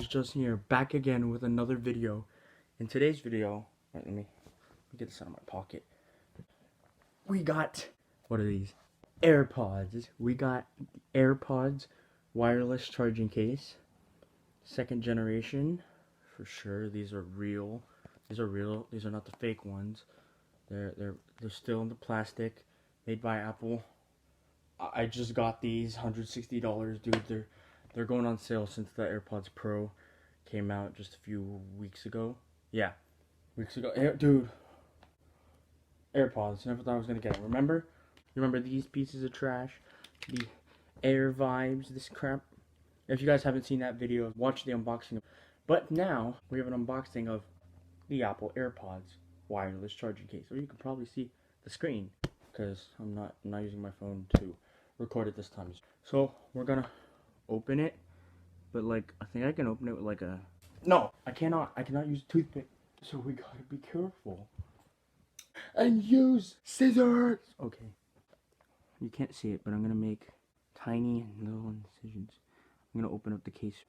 Justin here, back again with another video. In today's video, let me get this out of my pocket. We got, what are these? AirPods. We got AirPods wireless charging case. Second generation, for sure. These are real. These are real. These are not the fake ones. They're still in the plastic, made by Apple. I just got these, $160, dude. They're going on sale since the AirPods Pro came out just a few weeks ago. Yeah, weeks ago. Dude, AirPods. Never thought I was gonna get them. Remember? You remember these pieces of trash? The Air Vibes, this crap. If you guys haven't seen that video, watch the unboxing. But now we have an unboxing of the Apple AirPods wireless charging case. Or you can probably see the screen because I'm not using my phone to record it this time. So we're gonna open it, but like I think I can open it with like a I cannot use a toothpick, so we gotta be careful and use scissors. Okay, you can't see it, but I'm gonna make tiny little incisions. I'm gonna open up the case.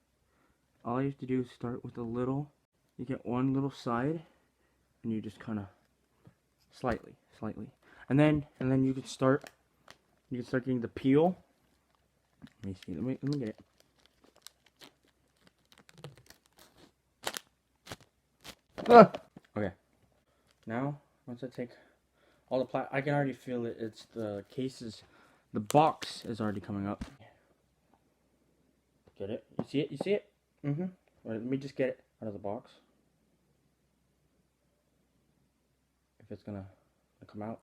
All you have to do is start with a little. You get one little side and you just kind of slightly, and then you can start getting the peel. Let me see. Let me get it. Ah! Okay. Now, once I take all the I can already feel it. It's the cases. The box is already coming up. Get it? You see it? You see it? Mm-hmm. Let me just get it out of the box. If it's gonna come out.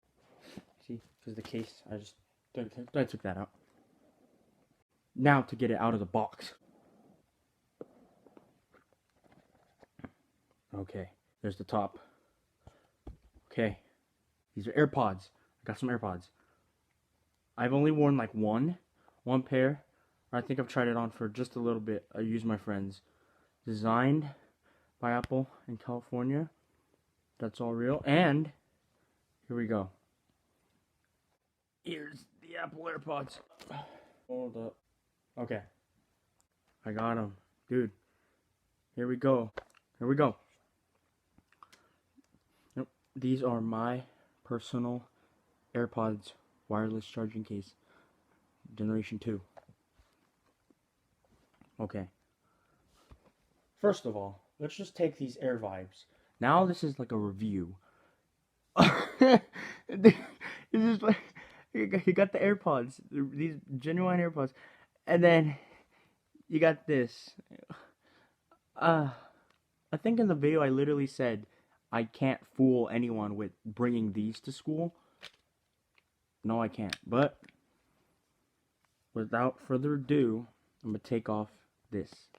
See? Because the case, I took that out. Now to get it out of the box. Okay, there's the top. Okay, these are AirPods. I got some AirPods. I've only worn like one pair. I think I've tried it on for just a little bit. I used my friends. Designed by Apple in California. That's all real. And here we go. Here's the Apple AirPods. Hold up. Okay. I got them. Dude. Here we go. Here we go. Yep. These are my personal AirPods wireless charging case. Generation 2. Okay. First of all, let's just take these Air Vibes. Now this is like a review. This is like you got the AirPods, these genuine AirPods, and then you got this. I think in the video I literally said I can't fool anyone with bringing these to school. No, I can't. But without further ado, I'm gonna take off this.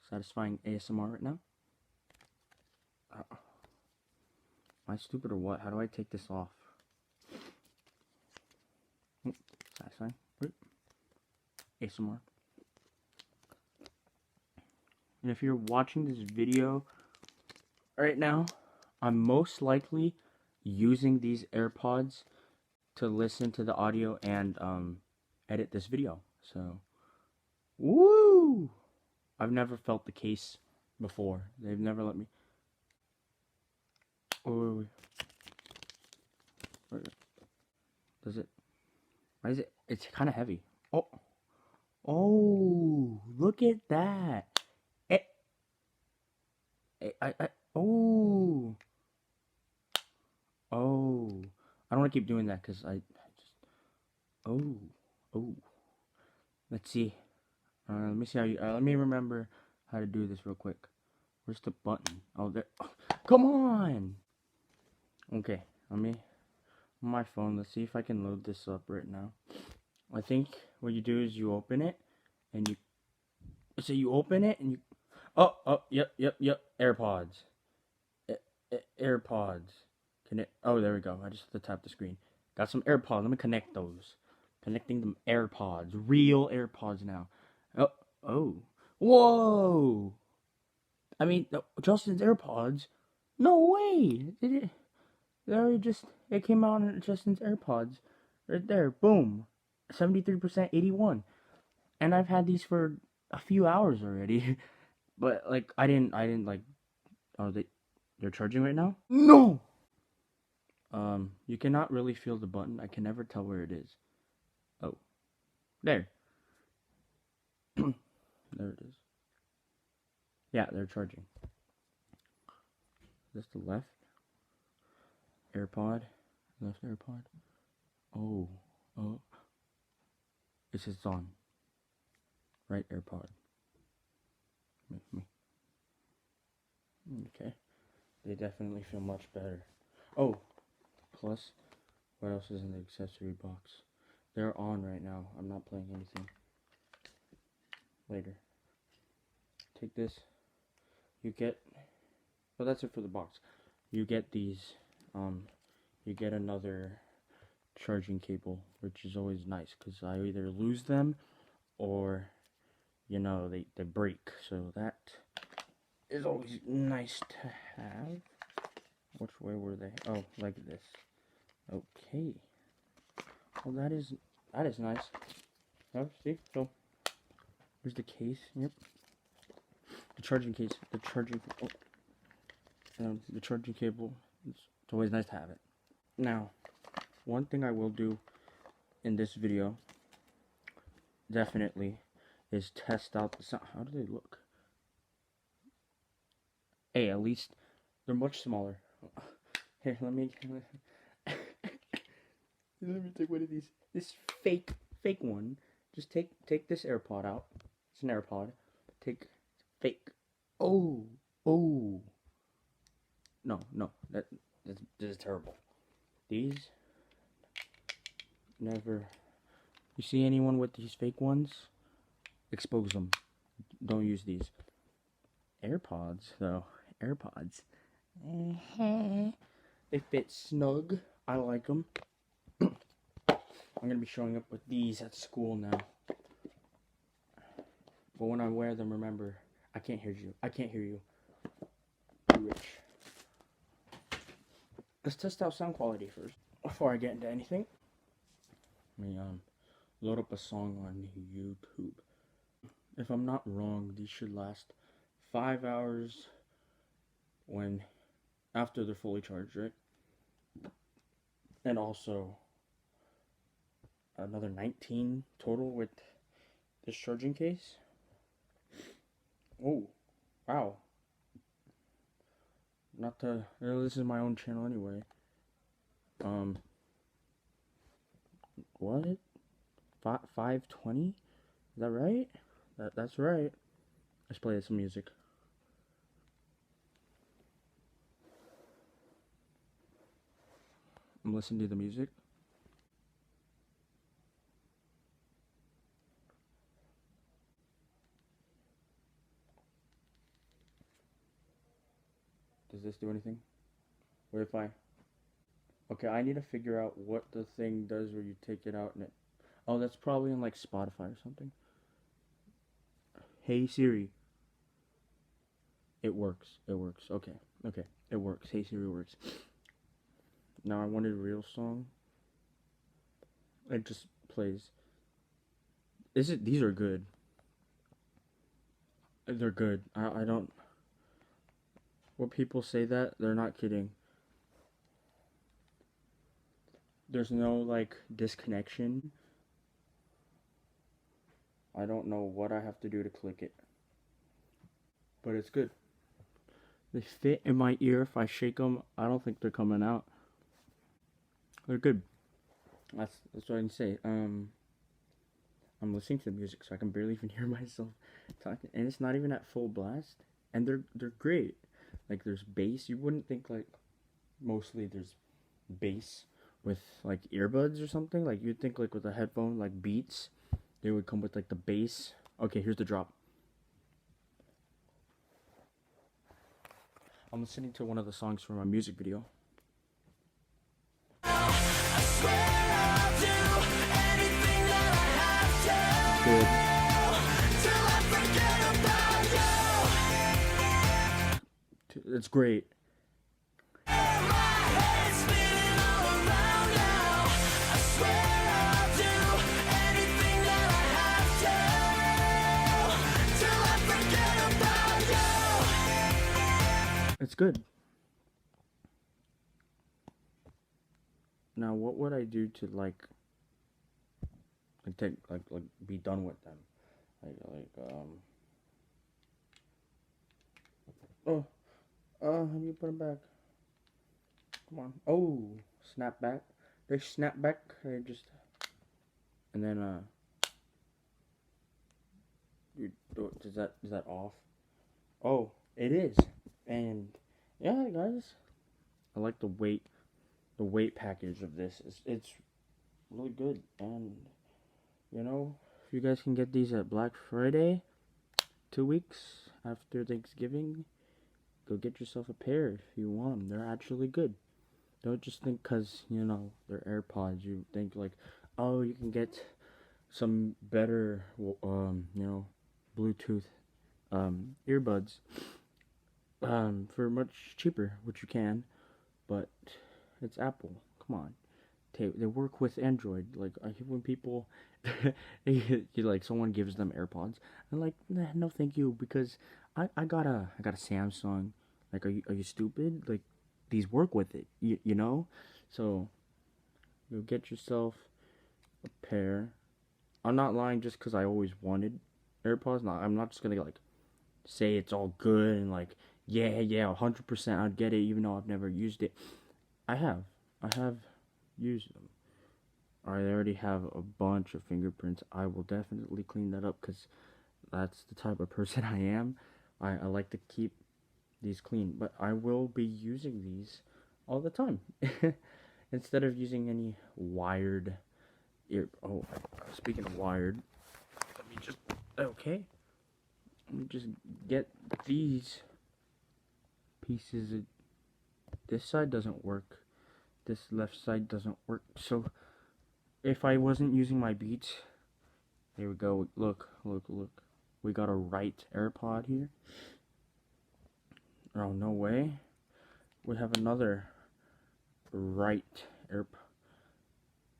Satisfying ASMR right now. Am I stupid or what? How do I take this off? Satisfying. ASMR. And if you're watching this video right now, I'm most likely using these AirPods to listen to the audio and edit this video. So, woo! I've never felt the case before. They've never let me. Oh, wait. Does it? Why is it? It's kind of heavy. Oh, look at that. Oh. I don't want to keep doing that because I just. Oh. Let's see. Let me see how you. Let me remember how to do this real quick. Where's the button? Oh, there. Oh, come on. Okay, let me. On my phone. Let's see if I can load this up right now. I think what you do is you open it, and you. So you open it and you. Oh, yep. AirPods. AirPods. Oh, there we go. I just have to tap the screen. Got some AirPods. Let me connect those. Connecting them AirPods. Real AirPods now. Oh. Whoa! I mean, Justin's AirPods? No way! It came out on Justin's AirPods. Right there. Boom. 73%, 81. And I've had these for a few hours already. But like I didn't like. Oh, they're charging right now? No. You cannot really feel the button. I can never tell where it is. Oh, there. There it is. Yeah, they're charging. Is this the left AirPod? Left AirPod? Oh. It says it's on. Right AirPod. Okay. They definitely feel much better. Oh, plus, what else is in the accessory box? They're on right now. I'm not playing anything. Later. Take this. You get, well, that's it for the box. You get these, you get another charging cable, which is always nice, because I either lose them, or, you know, they break, so that is always nice to have. Which way were they? Oh, like this. Okay. Well, that is nice. Oh, see? So, here's the case. Yep. The charging case. The charging cable. It's always nice to have it. Now, one thing I will do in this video, definitely, is test out the sound. How do they look? Hey, at least they're much smaller. Here, let me take one of these. This fake one. Just take this AirPod out. It's an AirPod. Take fake. Oh. No. This is terrible. These never. You see anyone with these fake ones? Expose them. Don't use these. AirPods though. AirPods. They fit snug. I like them. I'm gonna be showing up with these at school now. But when I wear them, remember, I can't hear you. Too rich. Let's test out sound quality first before I get into anything. Let me load up a song on YouTube. If I'm not wrong, these should last 5 hours after they're fully charged, right? And also another 19 total with this charging case. Oh, wow. This is my own channel anyway. What? 520? Is that right? That's right. Let's play some music. I'm listening to the music. Does this do anything? What if I... Okay, I need to figure out what the thing does where you take it out and it... Oh, that's probably in like Spotify or something. Hey Siri. It works. Okay. It works. Hey Siri works. Now I wanted a real song. It just plays. These are good. They're good. I don't... When people say that, they're not kidding. There's no, like, disconnection. I don't know what I have to do to click it. But it's good. They fit in my ear. If I shake them, I don't think they're coming out. They're good. That's what I can say. I'm listening to the music, so I can barely even hear myself talking. And it's not even at full blast. And they're great. Like, there's bass. You wouldn't think, like, mostly there's bass with, like, earbuds or something. Like, you'd think, like, with a headphone, like, Beats, they would come with, like, the bass. Okay, here's the drop. I'm listening to one of the songs from my music video. Good. It's great. It's good. Now, what would I do to take be done with them? Oh, how do you put them back? Come on. Oh, snap back. They snap back. They just and then is that off? Oh, it is. And yeah, guys, I like the weight package of this. It's really good. And if you guys can get these at Black Friday, 2 weeks after Thanksgiving, go get yourself a pair if you want them. They're actually good. Don't just think because they're AirPods, you think like, oh, you can get some better Bluetooth earbuds for much cheaper, which you can, but it's Apple. Come on. They work with Android. Like, I hate when people like someone gives them AirPods. I'm like, nah, no, thank you, because I got a Samsung. Like, are you stupid? Like, these work with it, you know. So you'll get yourself a pair. I'm not lying just because I always wanted AirPods. I'm not just gonna like say it's all good and like yeah 100% I'd get it even though I've never used it. I have used them. I already have a bunch of fingerprints. I will definitely clean that up because that's the type of person I am. I like to keep these clean, but I will be using these all the time instead of using any wired ear. Oh, speaking of wired, let me just get these pieces. This side doesn't work. This left side doesn't work. So if I wasn't using my Beats, here we go. Look. We got a right AirPod here. Oh, no way. We have another right AirPod.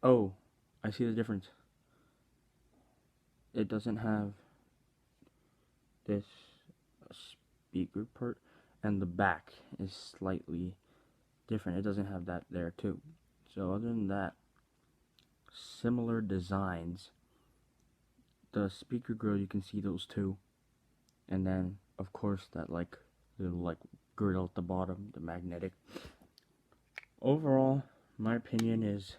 Oh, I see the difference. It doesn't have this speaker part, and the back is slightly different. It doesn't have that there too. So other than that, similar designs. The speaker grill, you can see those two, and then of course that little grill at the bottom, the magnetic. Overall, my opinion is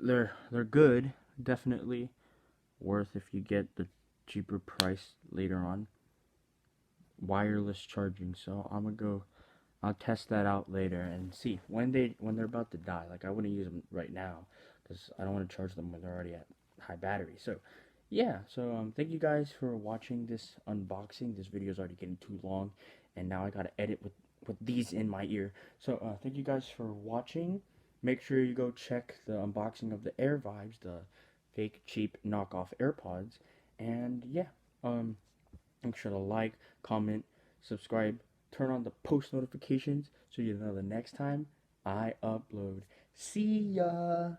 they're good, definitely worth if you get the cheaper price later on. Wireless charging, so I'll test that out later and see when they're about to die. Like, I wouldn't use them right now because I don't want to charge them when they're already at high battery. So yeah, so thank you guys for watching this unboxing. This video is already getting too long, and now I gotta edit with these in my ear. So thank you guys for watching. Make sure you go check the unboxing of the Air Vibes, the fake cheap knockoff AirPods, and yeah, make sure to like, comment, subscribe, turn on the post notifications so you know the next time I upload. See ya!